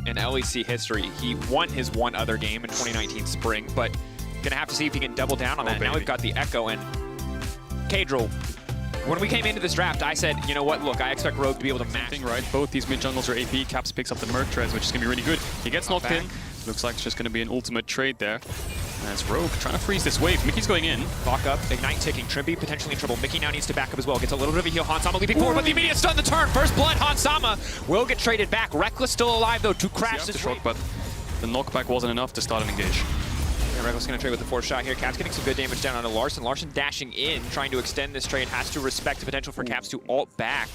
in LEC history. He won his one other game in 2019 spring, but gonna have to see if he can double down on that. Now we've got the Echo and Kadril. When we came into this draft, I said, you know what, look, I expect Rogue to be able to match. Right, both these mid jungles are AP. Caps picks up the Merc Treads, which is going to be really good. He gets knocked in. Looks like it's just going to be an ultimate trade there. As Rogue trying to freeze this wave. Mickey's going in. Lock up, Ignite ticking. Trimby potentially in trouble. Mickey now needs to back up as well. Gets a little bit of a heal. Hansama leaping forward, but the immediate stun the turn. First blood, Hansama will get traded back. Reckless still alive, though, to crash this wave. But the knockback wasn't enough to start an engage. Yeah, Reckless going to trade with the fourth shot here. Caps getting some good damage down onto Larssen. Larssen dashing in, trying to extend this trade. Has to respect the potential for Caps to ult back.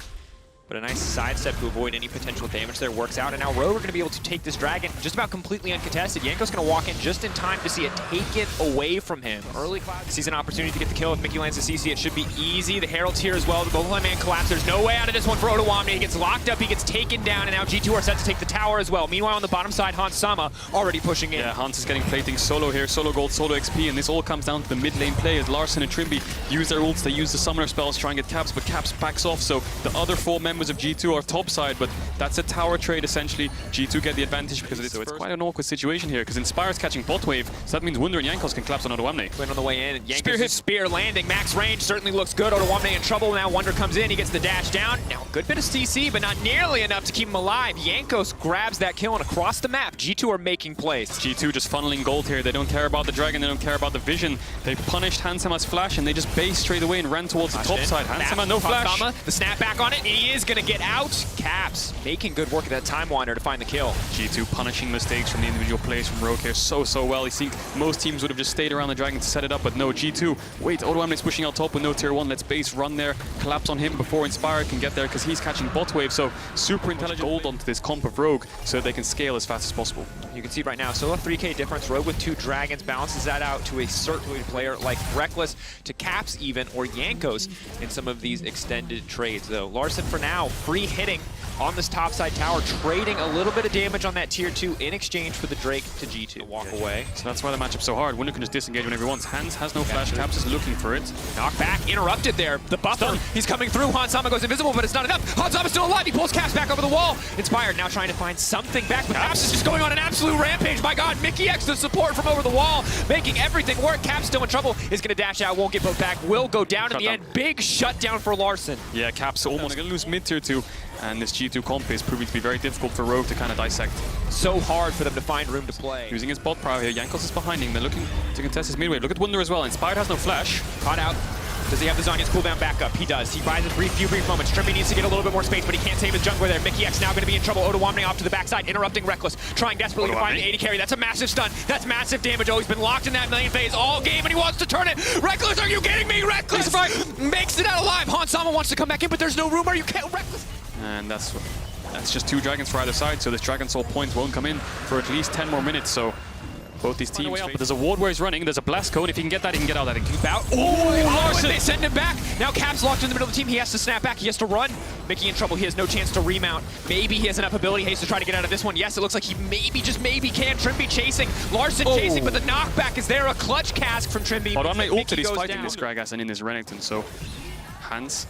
But a nice sidestep to avoid any potential damage there works out. And now Rogue are going to be able to take this dragon just about completely uncontested. Yanko's going to walk in just in time to see it taken away from him. Early Cloud sees an opportunity to get the kill. If Mickey lands the CC, it should be easy. The Herald's here as well. The Bowline Man collapse. There's no way out of this one for Ottawamne. He gets locked up. He gets taken down. And now G2 are set to take the tower as well. Meanwhile, on the bottom side, Hansama already pushing in. Yeah, Hans is getting plating solo here. Solo gold, solo XP. And this all comes down to the mid lane play as Larssen and Trimby use their ults. They use the summoner spells to try and get Caps, but Caps backs off. So the other 4 members of G2 are top side, but that's a tower trade essentially. G2 get the advantage because of it, so it's quite an awkward situation here because Inspire's catching bot wave, so that means Wunder and Jankos can collapse on Ottawamne. Went on the way in, Jankos' spear landing, max range certainly looks good. Ottawamne in trouble now. Wunder comes in, he gets the dash down. Now a good bit of CC, but not nearly enough to keep him alive. Jankos grabs that kill, and across the map, G2 are making plays. G2 just funneling gold here. They don't care about the dragon, they don't care about the vision. They punished Hansama's flash and they just based straight away and ran towards the top side. Hansama, no flash. The snapback on it, he is gonna get out. Caps making good work at that Time Wander to find the kill. G2 punishing mistakes from the individual plays from Rogue here so well. You think most teams would have just stayed around the dragon to set it up, but no, G2. Wait, Ottawamne's pushing out top with no tier 1. Let's base run there, collapse on him before Inspire can get there because he's catching bot wave. So super intelligent gold onto this comp of Rogue so they can scale as fast as possible. You can see right now, still a 3k difference. Rogue with 2 dragons balances that out to a certain player like Reckless, to Caps even, or Jankos in some of these extended trades though. Larssen for now, free hitting on this topside tower, trading a little bit of damage on that tier 2 in exchange for the Drake to G2. Walk away. So that's why the matchup's so hard. Wunder can just disengage whenever he wants. Hans has no flash. Caps is looking for it. Knock back, interrupted there. The buffer, he's coming through. Hansama goes invisible, but it's not enough. Hansama's still alive. He pulls Caps back over the wall. Inspired now trying to find something back, but Caps is just going on an absolute rampage. My God, Mickey X, the support from over the wall, making everything work. Caps still in trouble. Is going to dash out, won't get both back. Will go down in the end. Big shutdown for Larssen. Yeah, Caps almost going to lose mid tier 2. And this G2 comp is proving to be very difficult for Rogue to kind of dissect. So hard for them to find room to play. Using his bot power here, Jankos is behind him. They're looking to contest his mid wave. Look at Wunder as well. Inspired has no flash. Caught out. Does he have the Zhonya's cooldown back up? He does. He buys a few brief moments. Trimby needs to get a little bit more space, but he can't save his jungler there. Mickey X now going to be in trouble. Ottawamne off to the backside, interrupting Reckless. Trying desperately to find the AD carry. That's a massive stun. That's massive damage. Oh, he's been locked in that million phase all game, and he wants to turn it. Reckless, are you kidding me? Reckless makes it out alive. Hansama wants to come back in, but there's no room. Are you kidding? Reckless. And that's just 2 dragons for either side, so this Dragon Soul point won't come in for at least 10 more minutes, so both these teams up. But there's a ward where he's running, there's a blast cone. If he can get that, he can get out of that and keep out. Larssen! They send him back. Now Caps locked in the middle of the team. He has to snap back. He has to run. Mickey in trouble. He has no chance to remount. Maybe he has enough ability haste to try to get out of this one. Yes, it looks like he maybe, just maybe can. Trimby chasing. Larssen chasing, but the knockback is there. A clutch cask from Trimby. Ottawamne ulted. He's fighting this Gragas and in this Renekton, so Hans.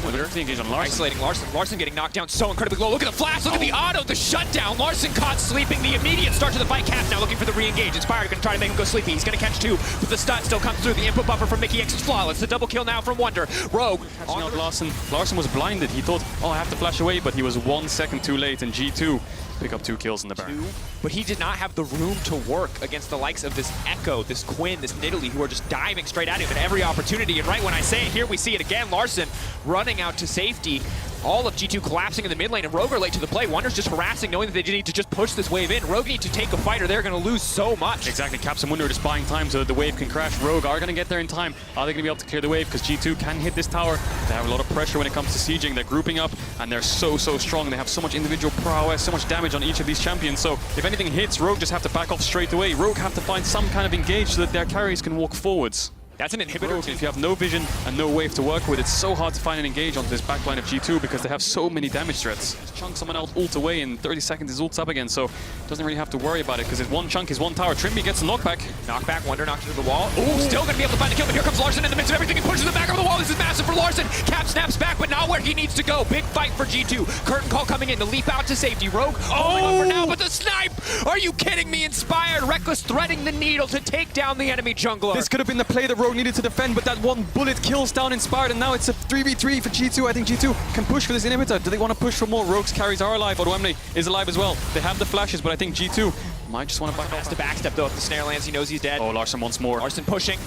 Wunder engaged on Larssen. Isolating Larssen. Larssen getting knocked down so incredibly low. Look at the flash. Look at the auto. The shutdown. Larssen caught sleeping. The immediate start to the fight. Caps now looking for the re-engage. Inspired going to try to make him go sleepy. He's going to catch 2, but the stun still comes through. The input buffer from Mickey X is flawless. The double kill now from Wunder. Rogue. Catching out Larssen. Larssen was blinded. He thought, oh, I have to flash away, but he was 1 second too late, and G2 pick up 2 kills in the Baron. But he did not have the room to work against the likes of this Echo, this Quinn, this Nidalee, who are just diving straight at him at every opportunity. And right when I say it, here we see it again. Larssen running out to safety. All of G2 collapsing in the mid lane, and Rogue are late to the play. Wunder's just harassing, knowing that they need to just push this wave in. Rogue need to take a fight or they're going to lose so much. Exactly, Caps and Wunder are just buying time so that the wave can crash. Rogue are going to get there in time. Are they going to be able to clear the wave? Because G2 can hit this tower. They have a lot of pressure when it comes to sieging. They're grouping up, and they're so strong. They have so much individual prowess, so much damage on each of these champions. So if anything hits, Rogue just have to back off straight away. Rogue have to find some kind of engage so that their carries can walk forwards. That's an inhibitor. Rogue, if you have no vision and no wave to work with, it's so hard to find and engage onto this backline of G2 because they have so many damage threats. Just chunk someone else ult away in 30 seconds, his ult's up again, so doesn't really have to worry about it because his one chunk is one tower. Trimby gets a knockback. Knockback, Wonder knocked into the wall. Ooh, still gonna be able to find the kill, but here comes Larson in the midst of everything. He pushes the back over the wall. This is massive for Larson. Cap snaps back, but not where he needs to go. Big fight for G2. Curtain call coming in. The leap out to safety. Rogue holding on for now, but the snipe! Are you kidding me? Inspired. Reckless threading the needle to take down the enemy jungler. This could have been the play that Rogue needed to defend, but that one bullet kills down Inspired, and now it's a 3v3 for G2. I think G2 can push for this inhibitor. Do they want to push for more? Rogue's carries are alive. Odoamne is alive as well. They have the flashes, but I think G2 might just want to back off. Has to backstep though. If the snare lands, he knows he's dead. Oh, Larson once more. Larson pushing.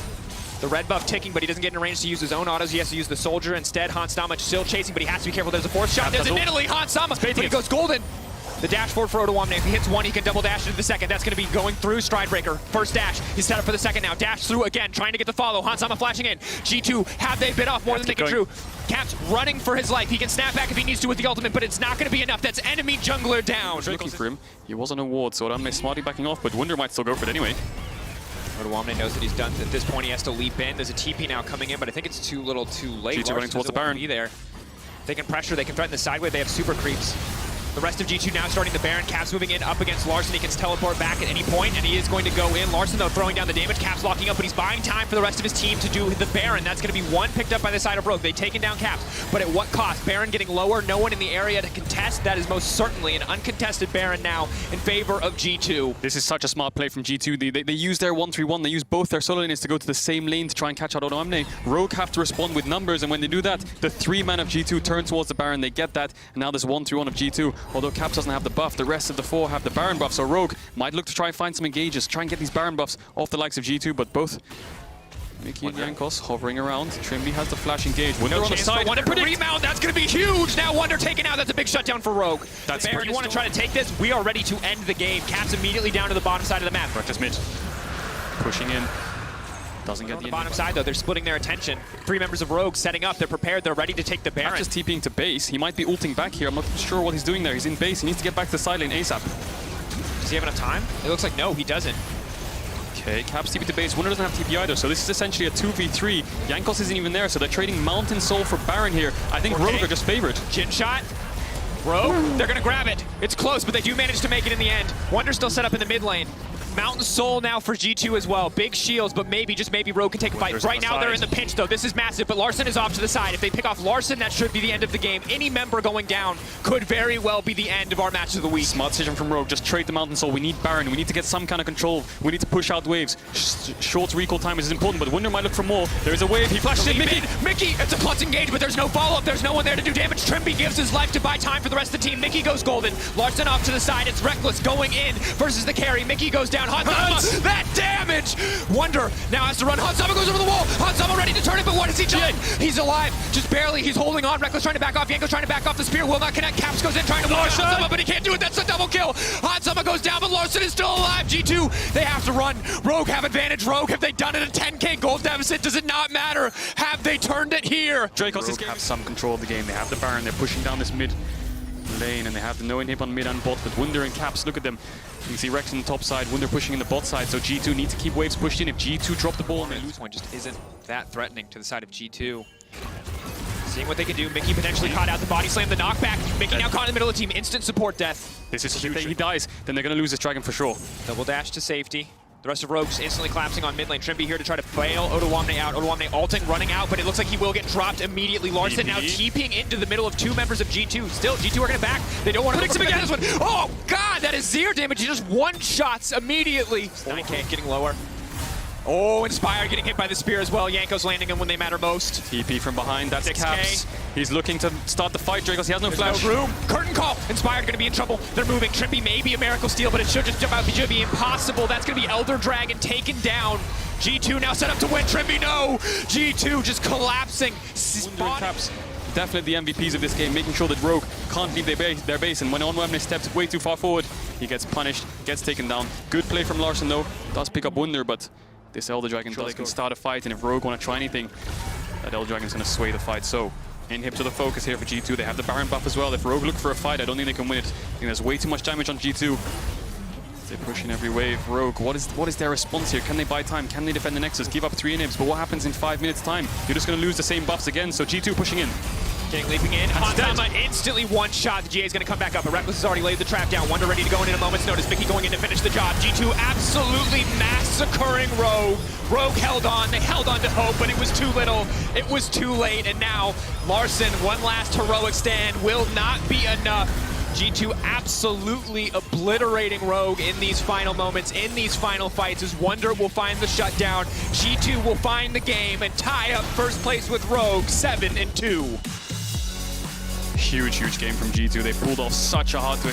The red buff ticking, but he doesn't get in range to use his own autos. He has to use the soldier instead. Hansama still chasing, but he has to be careful. There's a fourth shot. There's in Italy. Hansama, but he goes golden. The dash forward for Odoamne. If he hits one, he can double dash into the second. That's going to be going through Stridebreaker. First dash. He's set up for the second now. Dash through again, trying to get the follow. Hansama flashing in. G2, have they bit off more than they can chew? Cap's running for his life. He can snap back if he needs to with the ultimate, but it's not going to be enough. That's enemy jungler down. Looking for him. He was on a ward, so Odoamne smartly backing off, but Wunder might still go for it anyway. Odoamne knows that he's done. At this point, he has to leap in. There's a TP now coming in, but I think it's too little too late. G2 running towards the Baron. Be there. They can pressure. They can threaten the sideway. They have super creeps. The rest of G2 now starting the Baron. Caps moving in up against Larson. He can teleport back at any point, and he is going to go in. Larson, though, throwing down the damage. Caps locking up, but he's buying time for the rest of his team to do the Baron. That's going to be one picked up by the side of Rogue. They've taken down Caps, but at what cost? Baron getting lower, no one in the area to contest. That is most certainly an uncontested Baron now in favor of G2. This is such a smart play from G2. They use their 1-3-1. They use both their solo lanes to go to the same lane to try and catch out Odoamne. Rogue have to respond with numbers, and when they do that, the 3-man of G2 turn towards the Baron. They get that, and now there's 1-3-1 of G2. Although Caps doesn't have the buff, the rest of the 4 have the Baron buff, so Rogue might look to try and find some engages, try and get these Baron buffs off the likes of G2, but both Mickey and Jankos hovering around. Trimby has the flash engage. Wonder on the side. Wonder for the rebound. That's going to be huge. Now Wonder taken out. That's a big shutdown for Rogue. That's Baron, you want to try to take this? We are ready to end the game. Caps immediately down to the bottom side of the map. Reckless mid. Pushing in. Doesn't get on the bottom side though, they're splitting their attention. 3 members of Rogue setting up, they're prepared, they're ready to take the Baron. Not just TPing to base, he might be ulting back here. I'm not sure what he's doing there. He's in base, he needs to get back to the side lane ASAP. Does he have enough time? It looks like no, he doesn't. Okay, Caps TP to base, Wunder doesn't have TP either, so this is essentially a 2v3. Jankos isn't even there, so they're trading Mountain Soul for Baron here. I think Rogue are just favored. Jin shot. Rogue, they're gonna grab it. It's close, but they do manage to make it in the end. Wonder still set up in the mid lane. Mountain Soul now for G2 as well. Big shields, but maybe, just maybe, Rogue can take a fight. Right now they're in the pinch though. This is massive, but Larson is off to the side. If they pick off Larson, that should be the end of the game. Any member going down could very well be the end of our match of the week. Smart decision from Rogue. Just trade the Mountain Soul. We need Baron. We need to get some kind of control. We need to push out waves. Short recall time is important, but Wunder might look for more. There is a wave. He flashes in. Mickey, it's a clutch engage, but there's no follow-up. There's no one there to do damage. Trimby gives his life to buy time for the rest of the team. Mickey goes golden. Larson off to the side. It's Reckless going in versus the carry. Mickey goes down. Hansama, that damage! Wonder now has to run. Hansama goes over the wall. Hansama ready to turn it, but what has he done? He's alive, just barely. He's holding on. Reckless trying to back off. Yanko's trying to back off. The spear will not connect. Caps goes in trying to block Hansama, but he can't do it. That's a double kill. Hansama goes down, but Larson is still alive. G2, they have to run. Rogue have advantage. Rogue, have they done it? A 10k gold deficit. Does it not matter? Have they turned it here? Dracos have some control of the game. They have the Baron. They're pushing down this mid lane, and they have the no inhib on mid and bot, but Wunder and Caps, look at them. You can see Rex on the top side, Wunder pushing in the bot side, so G2 need to keep waves pushed in. If G2 drop the ball and they lose point, just isn't that threatening to the side of G2. Seeing what they can do. Mickey potentially caught out the body slam, the knockback. Mickey now caught in the middle of the team. Instant support death. This is huge. If he dies, then they're going to lose this dragon for sure. Double dash to safety. The rest of Rogue just instantly collapsing on mid lane. Trimby here to try to bail Odoamne out. Odoamne ulting, running out, but it looks like he will get dropped immediately. Larson now TPing into the middle of 2 members of G2. Still, G2 are going to back. They don't want to fix him again. This one. Oh, God, that is 0 damage. He just one-shots immediately. 9k getting lower. Oh, Inspired getting hit by the spear as well. Yanko's landing him when they matter most. TP from behind, that's 6K. Caps. He's looking to start the fight, Dracos. He has no flash. No room. Curtain call. Inspired going to be in trouble. They're moving. Trimby may be a miracle steal, but it should just jump out. It should be impossible. That's going to be Elder Dragon taken down. G2 now set up to win. Trimby, no. G2 just collapsing. Caps. Definitely the MVPs of this game, making sure that Rogue can't leave their base, and when Odoamne steps way too far forward, he gets punished, gets taken down. Good play from Larson though. Does pick up Wunder, but this Elder Dragon can start a fight, and if Rogue want to try anything, that Elder Dragon's going to sway the fight. So, inhib to the focus here for G2. They have the Baron buff as well. If Rogue look for a fight, I don't think they can win it. I think there's way too much damage on G2. They push in every wave. Rogue, what is their response here? Can they buy time? Can they defend the Nexus? Give up 3 inhibs, but what happens in 5 minutes time? You're just going to lose the same buffs again, so G2 pushing in. King leaping in. Hansama instantly one shot. The GA is going to come back up, but Reckless has already laid the trap down. Wonder ready to go in a moment's notice. Mickey going in to finish the job. G2 absolutely massacring Rogue. Rogue held on. They held on to hope, but it was too little. It was too late, and now Larssen, one last heroic stand, will not be enough. G2 absolutely obliterating Rogue in these final moments, in these final fights, as Wonder will find the shutdown. G2 will find the game and tie up first place with Rogue, 7-2. Huge game from G2. They pulled off such a hard to